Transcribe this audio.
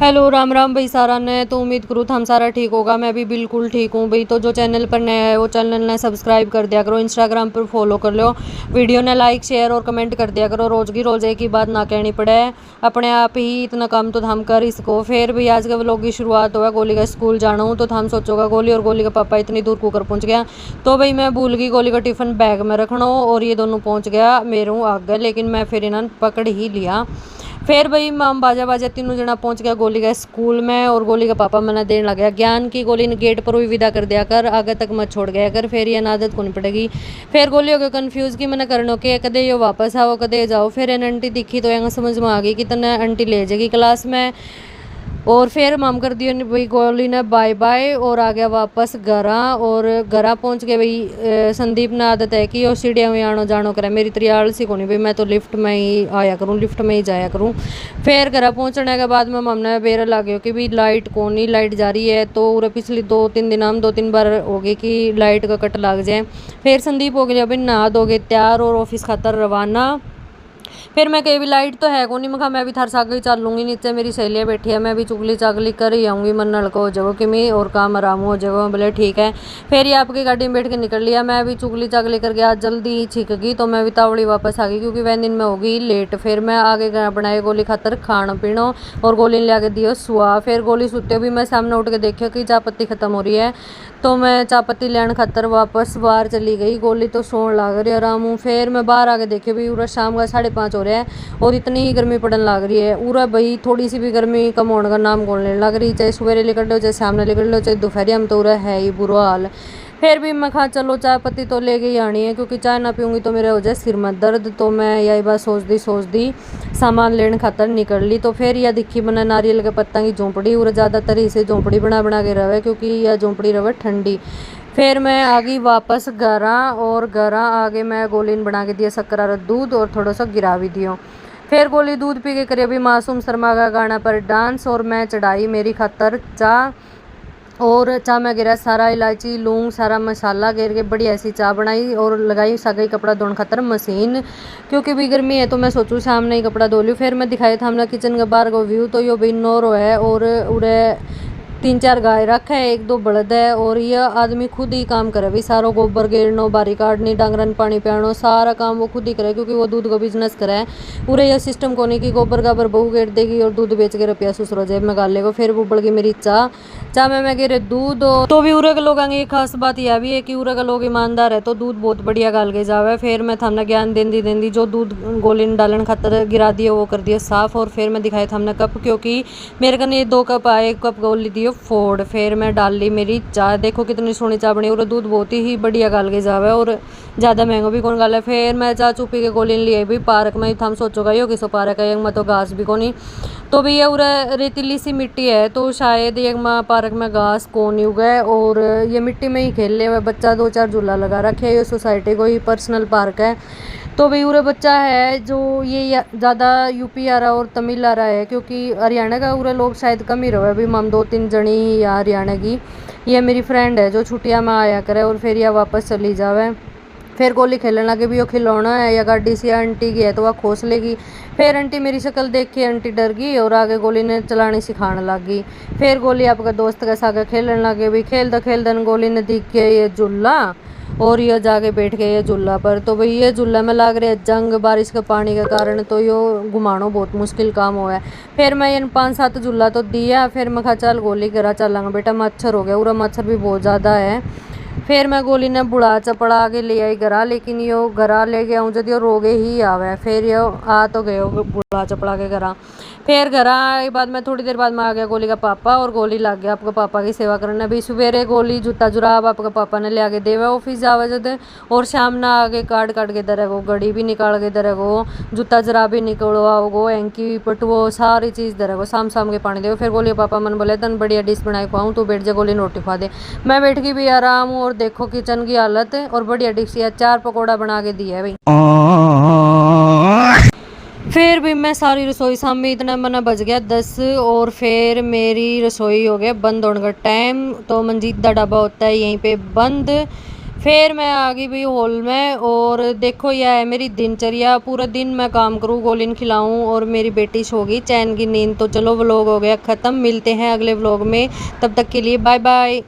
Hello Ram Ram भाई सारा ने तो उम्मीद करूँ हम सारा ठीक होगा। मैं भी बिल्कुल ठीक हूँ भाई। तो जो चैनल पर नया है वो चैनल ने सब्सक्राइब कर दिया करो, इंस्टाग्राम पर फॉलो कर लो, वीडियो ने लाइक शेयर और कमेंट कर दिया करो। रोज़ की रोज़ एक ही बात ना कहनी पड़े, अपने आप ही इतना काम तो हम कर इसको। फिर भी आज के व्लॉग की शुरुआत हुआ, गोली का स्कूल जाना हूँ तो हम सोचोगा गोली और गोली का पापा इतनी दूर कुकर पहुँच गया। तो भाई मैं भूल गई गोली का टिफ़िन बैग में रखना और ये दोनों पहुँच गया मेरे आगे, लेकिन मैं फिर इन्होंने पकड़ ही लिया। फिर भाई माम बाजा बाजा तीनों जना पहुंच गया गोली का स्कूल में और गोली का पापा मैंने देने लग गया ज्ञान की गोली ने गेट पर भी विदा कर दिया कर, आगे तक मत छोड़ गया कर, फिर ये आदत कौन पड़ेगी। फिर गोली हो गया कन्फ्यूज़ कि मैंने करनो के कदे यो वापस आओ कदे जाओ। फिर इन आंटी दिखी तो यहाँ समझ में आ गई कि तने आंटी ले जाएगी क्लास में। और फिर माम कर दिया भाई गोली ने बाय बाय और आ गया वापस घरा। और घरा पहुंच गए भाई। संदीप ने आदत है कि वो सीढ़ियाँ में आनो जानो करे, मेरी तरी आलसी को नहीं भाई, मैं तो लिफ्ट में ही आया करूँ, लिफ्ट में ही जाया करूँ। फिर घरा पहुंचने के बाद में मम ने बेरा लागे कि भाई लाइट कौन नहीं, लाइट जा रही है। तो पूरे पिछले 2-3 दिन हम 2-3 बार हो गई कि लाइट का कट लग जाए। फिर संदीप हो गया भाई नहा धोगे तैयार और ऑफिस खातर रवाना। फिर मैं कही भी लाइट तो है को नहीं, मैं भी थार साग ही चल लूँगी, नीचे मेरी सहेलियाँ बैठी है, मैं भी चुगली चागली कर ही आऊँगी, मन नलको हो जाओ कि मैं और काम आराम हो जाओ। बोले ठीक है। फिर ये आपकी गाड़ी में बैठ के निकल लिया, मैं भी चुगली चागली करके आज जल्दी ही छिक गई। तो मैं भी तावड़ी वापस आ गई क्योंकि वह दिन में होगी लेट। फिर मैं आगे बनाए गोली खातर खाना पीना और गोली ले आके दियो सुहा। फिर गोली सुते भी मैं सामने उठ के देखियो कि चाय पत्ती खत्म हो रही है, तो मैं चाय पत्ती लेने खातर वापस बाहर चली गई। गोली तो सोन लग रही आराम हूँ। फिर मैं बाहर आके देखियो भी पूरा शाम का 5:30 हो रहा है और इतनी ही गर्मी पड़ने लग रही है। पूरा भाई थोड़ी सी भी गर्मी कम होने का नाम कौन लेने लग रही, चाहे सवेरे निकल लो चाहे सामने निकल लो चाहे दोपहर में, तो पूरा है ही बुरा हाल। फिर भी मैं कहा चलो चाय पत्ती तो ले गई आनी है क्योंकि चाय ना पीऊँगी तो मेरे हो जाए सिर में दर्द। तो मैं यही बात सोच दी सामान लेने खातर निकल ली। तो फिर यह दिखी मैंने नारियल के पत्ता की झोंपड़ी, और ज़्यादातर इसे झोंपड़ी बना के रहे क्योंकि यह झोंपड़ी रहे ठंडी। फिर मैं आ गई वापस घरा और घरा आगे मैं गोली ने बना के दिया शक्कर दूध और थोड़ा सा गिरा भी दियो। फिर गोली दूध पी के करे भी मासूम शर्मा का गाना पर डांस और मैं चढ़ाई मेरी खातर चाह। और चाह में गिरा सारा इलायची लौंग सारा मसाला गिर के बढ़िया ऐसी चाय बनाई और लगाई सगई कपड़ा धोने खातर मशीन, क्योंकि भी गर्मी है तो मैं सोचूँ शाम नहीं कपड़ा धो लूँ। फिर मैं दिखाई था हमने किचन के बाहर को व्यू, तो यो भी नोरो है और उड़े 3-4 गाय रखा है, 1-2 बड़द है। और यह आदमी खुद ही काम करे भी सारो, गोबर गेरनो बारी काटनी डांगरन पानी पियानो सारा काम वो खुद ही करे क्योंकि वो दूध का बिजनेस करे है। पूरे यह सिस्टम को नहीं कि गोबर गाबर बहू गेर देगी और दूध बेच के रुपया ससुरो जेब में गाल लेगा। फिर वो बढ़ गई मेरी चाह में मैं गिरे दूध। तो भी उरे के लोग आगे एक खास बात यह भी है कि उरे के लोग ईमानदार है तो दूध बहुत बढ़िया गाल के जावे। फिर मैं थामने ज्ञान देंदी जो दूध गोली ने डालन खातर गिरा दिए वो कर दिया साफ। और फिर मैं दिखाई थामने कप, क्योंकि मेरे कने ये 2 कप आए, 1 कप गोली दियो फोड़। फिर मैं डाल ली मेरी चाय, देखो कितनी सोहनी चाय बनी और दूध बहुत ही बढ़िया गाल के जावे और ज़्यादा महंगा भी कौन गाला। फिर मैं चाय चुपी के गोली लिए भी पार्क में हम सोचोगा यो किसो पार्क है, एक में तो घास भी कोनी, तो भी ये उरा रेतीली सी मिट्टी है तो शायद एक माँ पार्क में घास कौन ही उगा। और ये मिट्टी में ही खेल रहे हुए बच्चा 2-4 झूला लगा रखे है, ये सोसाइटी को ही पर्सनल पार्क है। तो भी उरे बच्चा है जो ये ज़्यादा यूपी आ रहा और तमिल आ रहा है क्योंकि हरियाणा का उरे लोग शायद कम ही रहे। अभी हम 2-3 जनी या हरियाणा की, ये मेरी फ्रेंड है जो छुट्टियां में आया करे और फिर यह वापस चली जावे। फिर गोली खेलने लगे भी वो खिलौना है या गाड़ी सी आंटी की है तो वह खोस लेगी। फिर आंटी मेरी शक्ल देख के आंटी डर गई और आगे गोली ने चलानी सिखाने लगी। फिर गोली आपका दोस्त के साथ खेलने लगे भी, खेलते गोली ने दिख के ये झूला और ये जाके बैठ गए ये झूला पर। तो भाई ये झूला में लग रहे जंग बारिश के पानी के कारण, तो यो घुमानो बहुत मुश्किल काम हुआ है। फिर मैं इन 5-7 झूला तो दिया। फिर मैं कहा चल गोली घरा चलांगा बेटा, मच्छर हो गया, पूरा मच्छर भी बहुत ज़्यादा है। फिर मैं गोली ने बुढ़ा चपड़ा के ले आई घरा, लेकिन यो घरा ले गया हूँ जब रोगे ही आवे। फिर यो आ तो गए बुढ़ा चपड़ा के घरा। फिर घर आए बाद में थोड़ी देर बाद में आ गया गोली का पापा और गोली लग गया आपका पापा की सेवा करना भी। सवेरे गोली जूता जुराब आपका पापा ने ले आके देवा ऑफिस जावा जद, और शाम ना आगे काट के दरे गो घड़ी भी निकाल के दरे गो, जूता जुराब भी निकलवाओ गो, एंकी पटवो सारी चीज़ दरे गो, शाम के पानी दे। फिर गोली पापा मन बोले तन बढ़िया डिश बनाई खुआऊँ तू बैठ जा, गोली रोटी खा दे। मैं बैठ गई भी आराम हूँ और देखो किचन की हालत और बढ़िया डिश या 4 पकौड़ा बना के दिया है भाई। फिर भी मैं सारी रसोई सामने इतना मना बज गया 10 और फिर मेरी रसोई हो गया बंद होने का टाइम। तो मंजीत का ढाबा होता है यहीं पे बंद। फिर मैं आ गई भाई हॉल में और देखो यह है मेरी दिनचर्या। पूरा दिन मैं काम करूँ, गोलिन खिलाऊं और मेरी बेटी सो गई चैन की नींद। तो चलो व्लॉग हो गया ख़त्म, मिलते हैं अगले व्लॉग में, तब तक के लिए बाय बाय।